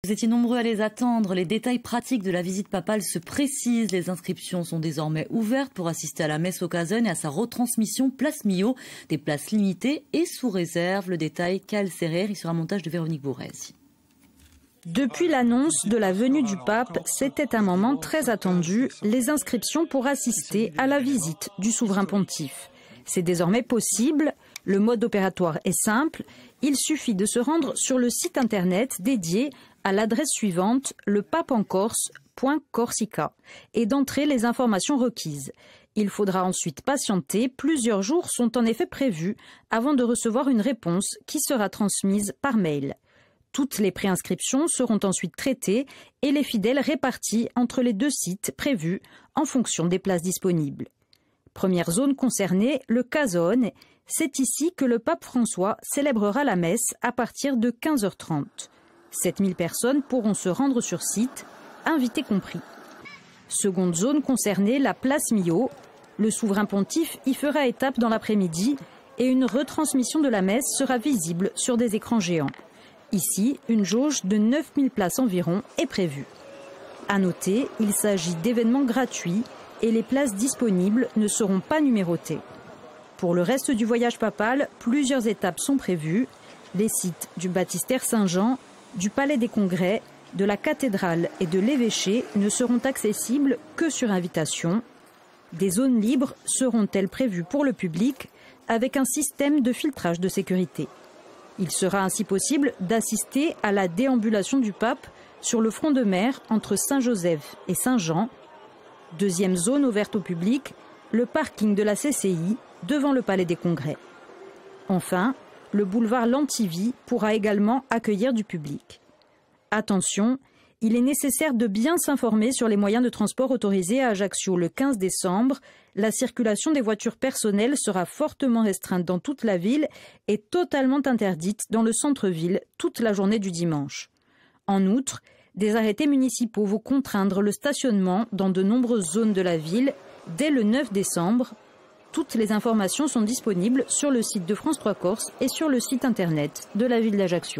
Vous étiez nombreux à les attendre. Les détails pratiques de la visite papale se précisent. Les inscriptions sont désormais ouvertes pour assister à la messe au Casone et à sa retransmission Place Millau. Des places limitées et sous réserve. Le détail, Cal Serrer, sur un montage de Véronique Bourrez. Depuis l'annonce de la venue du pape, c'était un moment très attendu, les inscriptions pour assister à la visite du souverain pontife. C'est désormais possible, le mode opératoire est simple, il suffit de se rendre sur le site internet dédié à l'adresse suivante, lepapencorse.corsica, et d'entrer les informations requises. Il faudra ensuite patienter, plusieurs jours sont en effet prévus avant de recevoir une réponse qui sera transmise par mail. Toutes les préinscriptions seront ensuite traitées et les fidèles répartis entre les deux sites prévus en fonction des places disponibles. Première zone concernée, le Casone. C'est ici que le pape François célébrera la messe à partir de 15h30. 7000 personnes pourront se rendre sur site, invités compris. Seconde zone concernée, la place Millau. Le souverain pontife y fera étape dans l'après-midi et une retransmission de la messe sera visible sur des écrans géants. Ici, une jauge de 9000 places environ est prévue. À noter, il s'agit d'événements gratuits et les places disponibles ne seront pas numérotées. Pour le reste du voyage papal, plusieurs étapes sont prévues. Les sites du baptistère Saint-Jean, du Palais des Congrès, de la cathédrale et de l'évêché ne seront accessibles que sur invitation. Des zones libres seront-elles prévues pour le public avec un système de filtrage de sécurité. Il sera ainsi possible d'assister à la déambulation du pape sur le front de mer entre Saint-Joseph et Saint-Jean. Deuxième zone ouverte au public, le parking de la CCI devant le Palais des Congrès. Enfin, le boulevard Lantivy pourra également accueillir du public. Attention, il est nécessaire de bien s'informer sur les moyens de transport autorisés à Ajaccio le 15 décembre. La circulation des voitures personnelles sera fortement restreinte dans toute la ville et totalement interdite dans le centre-ville toute la journée du dimanche. En outre, des arrêtés municipaux vont contraindre le stationnement dans de nombreuses zones de la ville dès le 9 décembre. Toutes les informations sont disponibles sur le site de France 3 Corse et sur le site internet de la ville d'Ajaccio.